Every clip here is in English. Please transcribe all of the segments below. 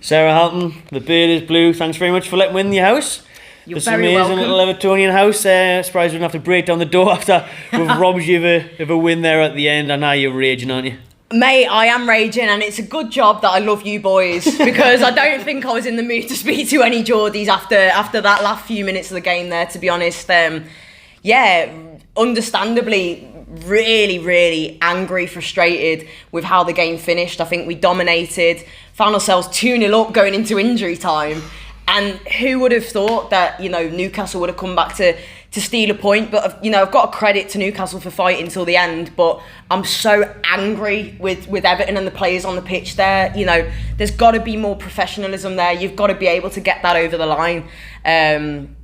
Sarah Halton, the beard is blue. Thanks very much for letting me in your house. You're very welcome. This amazing little Evertonian house. Surprised we didn't have to break down the door after we've robbed you of a win there at the end. I know you're raging, aren't you? Mate, I am raging, and it's a good job that I love you boys, because I don't think I was in the mood to speak to any Geordies after that last few minutes of the game there, to be honest. Understandably, really angry, frustrated with how the game finished. I think we dominated, found ourselves 2-0 up going into injury time, and who would have thought that, Newcastle would have come back to steal a point. But I've got to credit to Newcastle for fighting till the end, but I'm so angry with Everton and the players on the pitch there. There's got to be more professionalism there. You've got to be able to get that over the line.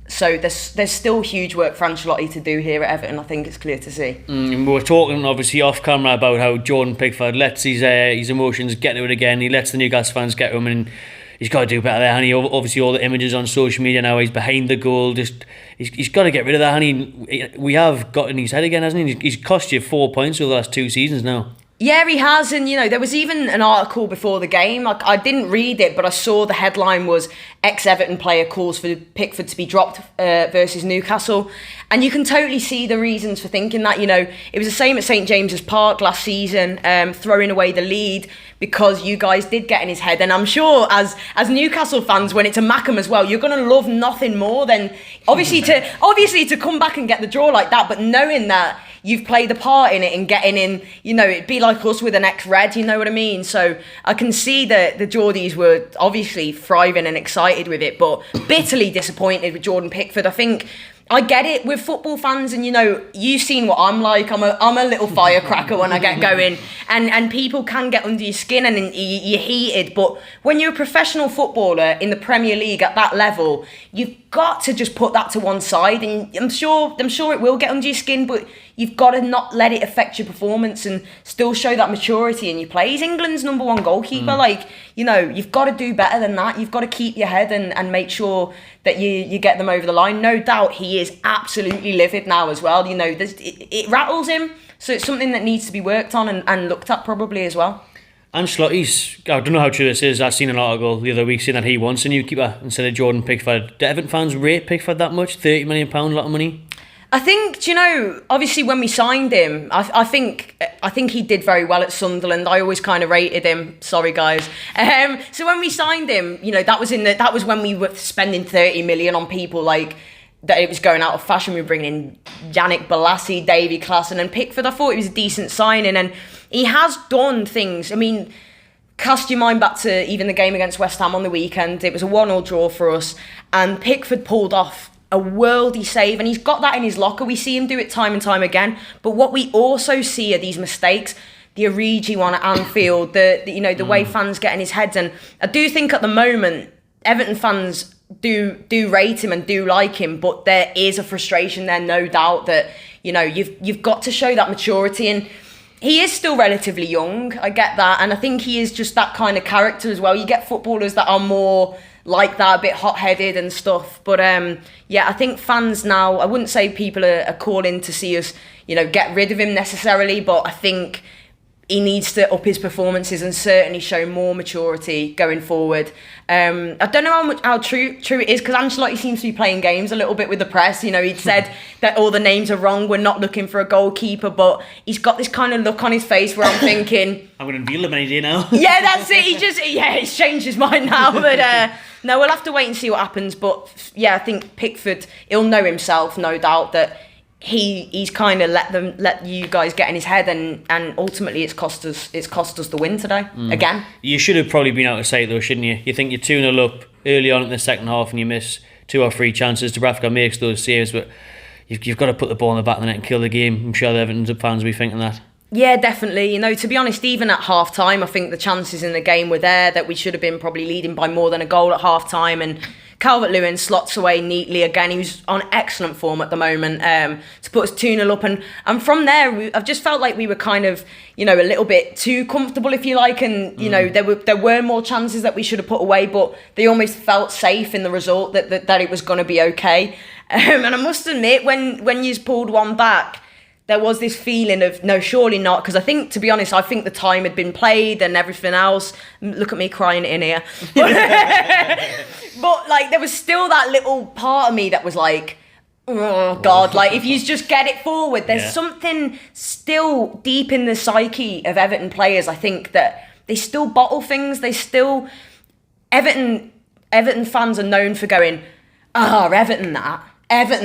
So there's still huge work for Ancelotti to do here at Everton. I think it's clear to see. We were talking obviously off camera about how Jordan Pickford lets his emotions get to it again. He lets the Newcastle fans get to him, and he's got to do better there. And obviously all the images on social media now, he's behind the goal. He's got to get rid of that. And we have got in his head again, hasn't he? He's cost you 4 points over the last 2 seasons now. Yeah, he has, and there was even an article before the game. I didn't read it, but I saw the headline was ex-Everton player calls for Pickford to be dropped versus Newcastle, and you can totally see the reasons for thinking that. It was the same at St James's Park last season, throwing away the lead because you guys did get in his head. And I'm sure as Newcastle fans, when it's a Mackham as well, you're going to love nothing more than obviously to come back and get the draw like that, but knowing that you've played a part in it and getting in, it'd be like us with an ex-Red, you know what I mean? So I can see that the Geordies were obviously thriving and excited with it, but bitterly disappointed with Jordan Pickford. I think I get it with football fans, and you've seen what I'm like. I'm a little firecracker when I get going, and people can get under your skin and you're heated. But when you're a professional footballer in the Premier League at that level, you've got to just put that to one side. And I'm sure it will get under your skin, but you've got to not let it affect your performance and still show that maturity in your play. He's England's number one goalkeeper. You've got to do better than that. You've got to keep your head and make sure that you get them over the line. No doubt he is absolutely livid now as well. It rattles him. So it's something that needs to be worked on and looked at probably as well. Ancelotti's, I don't know how true this is, I've seen an article the other week saying that he wants a new keeper instead of Jordan Pickford. Do Everton fans rate Pickford that much? £30 million, a lot of money? I think, obviously when we signed him, I think he did very well at Sunderland. I always kind of rated him. Sorry, guys. So when we signed him, that was when we were spending 30 million on people like that. It was going out of fashion. We were bringing in Yannick Bolasie, Davy Klaassen, and Pickford. I thought it was a decent signing, and he has done things. Cast your mind back to even the game against West Ham on the weekend. It was a 1-1 draw for us, and Pickford pulled off a worldy save, and he's got that in his locker. We see him do it time and time again. But what we also see are these mistakes. The Origi one at Anfield, the way fans get in his heads. And I do think at the moment, Everton fans do rate him and do like him, but there is a frustration there, no doubt, that you've got to show that maturity. And he is still relatively young, I get that, and I think he is just that kind of character as well. You get footballers that are more like that, a bit hot-headed and stuff. But I think fans now, I wouldn't say people are calling to see us, get rid of him necessarily, but I think he needs to up his performances and certainly show more maturity going forward. I don't know how true it is, because Ancelotti seems to be playing games a little bit with the press. He'd said that all the names are wrong, we're not looking for a goalkeeper, but he's got this kind of look on his face where I'm thinking, I'm going to reveal him any day now. Yeah, that's it. He's changed his mind now. But no, we'll have to wait and see what happens. But yeah, I think Pickford, he'll know himself, no doubt, that he's kind of let you guys get in his head, and ultimately it's cost us the win today again. You should have probably been out of sight though, shouldn't you? You think you're 2-0 up early on in the second half and you miss 2 or 3 chances. Dubravka makes those saves, but you've got to put the ball in the back of the net and kill the game. I'm sure the Everton fans will be thinking that. Yeah, definitely. To be honest, even at half-time, I think the chances in the game were there that we should have been probably leading by more than a goal at half-time, and Calvert-Lewin slots away neatly again. He was on excellent form at the moment to put us 2-0 up. And from there, I've just felt like we were kind of, a little bit too comfortable, if you like. And, there were more chances that we should have put away, but they almost felt safe in the result that it was going to be okay. And I must admit, when you pulled one back, there was this feeling of, no, surely not. Because I think, to be honest, I think the time had been played and everything else. Look at me crying in here. But like, there was still that little part of me that was like, oh God, like if you just get it forward, there's something still deep in the psyche of Everton players. I think that they still bottle things. They still, Everton fans are known for going, Everton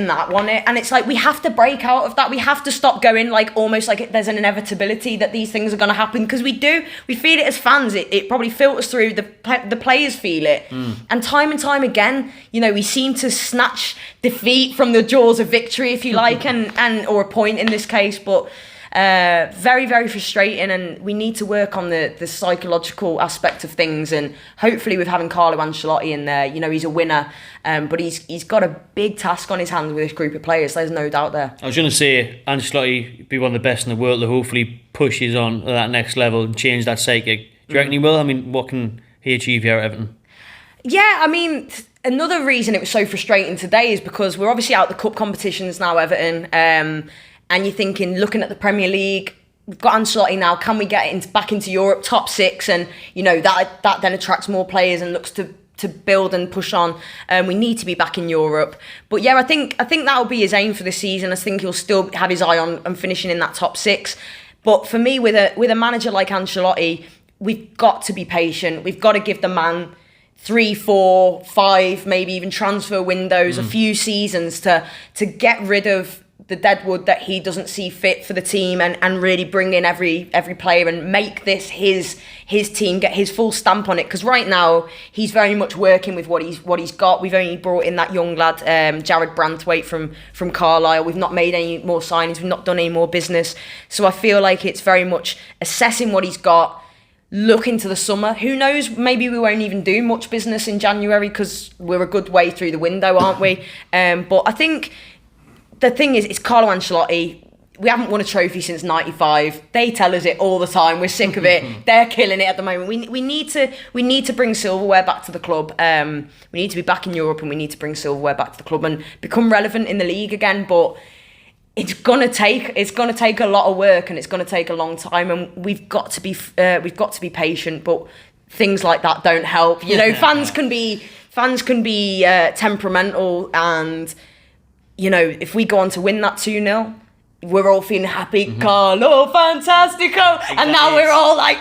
that won it. And it's like, we have to break out of that. We have to stop going like almost like there's an inevitability that these things are going to happen, because we feel it as fans. It probably filters through, the players feel it. And time again, you know, we seem to snatch defeat from the jaws of victory, if you like, and or a point in this case. But very, very frustrating, and we need to work on the psychological aspect of things. And hopefully with having Carlo Ancelotti in there, you know, he's a winner, but he's got a big task on his hands with this group of players. There's no doubt there. I was going to say, Ancelotti be one of the best in the world that hopefully pushes on to that next level and change that psyche. Do you reckon he will? I mean, what can he achieve here at Everton? Yeah, I mean, another reason it was so frustrating today is because we're obviously out the cup competitions now, Everton. And you're thinking, looking at the Premier League, we've got Ancelotti now, can we get back into Europe, top 6? And, you know, that then attracts more players and looks to build and push on. We need to be back in Europe. But yeah, I think that'll be his aim for this season. I think he'll still have his eye on finishing in that top 6. But for me, with a manager like Ancelotti, we've got to be patient. We've got to give the man 3, 4, 5, maybe even transfer windows, a few seasons to get rid of the deadwood that he doesn't see fit for the team, and really bring in every player and make this his team, get his full stamp on it. Because right now he's very much working with what he's got. We've only brought in that young lad, Jared Branthwaite from Carlisle. We've not made any more signings. We've not done any more business. So I feel like it's very much assessing what he's got. Look into the summer. Who knows? Maybe we won't even do much business in January because we're a good way through the window, aren't we? But I think the thing is, it's Carlo Ancelotti. We haven't won a trophy since '95. They tell us it all the time. We're sick of it. They're killing it at the moment. We need to bring silverware back to the club. We need to be back in Europe, and we need to bring silverware back to the club and become relevant in the league again. But it's gonna take a lot of work, and it's gonna take a long time. And we've got to be patient. But things like that don't help. You know, fans can be temperamental, and you know, if we go on to win that 2-0, we're all feeling happy, Carlo, fantastico, exactly. And now we're all like,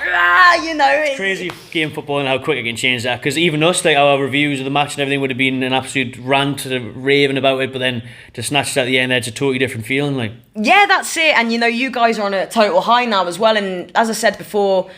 you know. It's crazy game football and how quick it can change that. Because even us, like our reviews of the match and everything would have been an absolute rant, raving about it, but then to snatch it at the end, it's a totally different feeling. Like, yeah, that's it. And you know, you guys are on a total high now as well. And as I said before,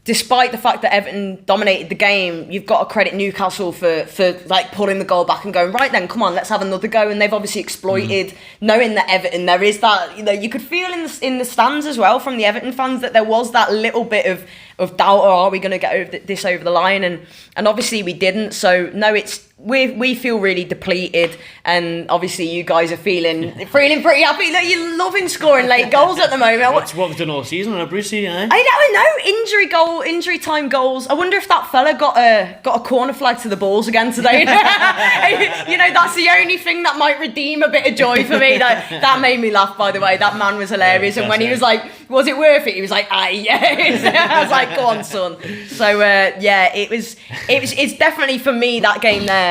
despite the fact that Everton dominated the game, you've got to credit Newcastle for like pulling the goal back and going, right then, come on, let's have another go. And they've obviously exploited, knowing that Everton, there is that, you know, you could feel in the stands as well from the Everton fans that there was that little bit of doubt, or are we going to get this over the line? And obviously we didn't. So no, we feel really depleted, and obviously you guys are feeling pretty happy that you're loving scoring late goals at the moment. That's what we've done all season on a Bruce season, eh? I don't know, injury time goals. I wonder if that fella got a corner flag to the balls again today. You know, that's the only thing that might redeem a bit of joy for me. That made me laugh, by the way. That man was hilarious, and when he was like, was it worth it? He was like, aye, yeah. I was like, go on, son. So yeah, it's definitely for me that game there.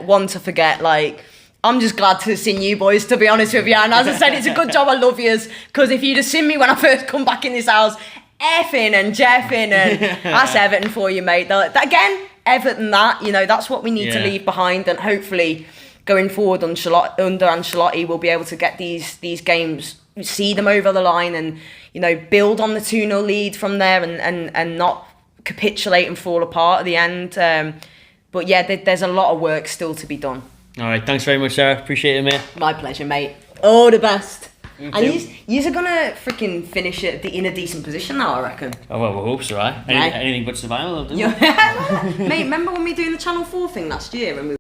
One to forget. Like, I'm just glad to have seen you boys, to be honest with you. And as I said, it's a good job I love yous, because if you'd have seen me when I first come back in this house, effing and jeffing, and that's Everton for you, mate. That again, Everton, you know, that's what we need to leave behind. And hopefully going forward under Ancelotti, we'll be able to get these games, see them over the line, and, you know, build on the 2-0 lead from there, and not capitulate and fall apart at the end. But yeah, there's a lot of work still to be done. All right, thanks very much, Sarah. Appreciate it, mate. My pleasure, mate. All the best. And yous are gonna freaking finish it in a decent position now, I reckon. Oh well, we hope so, right? Anything but survival, doesn't it? Mate, remember when we were doing the Channel 4 thing last year, and we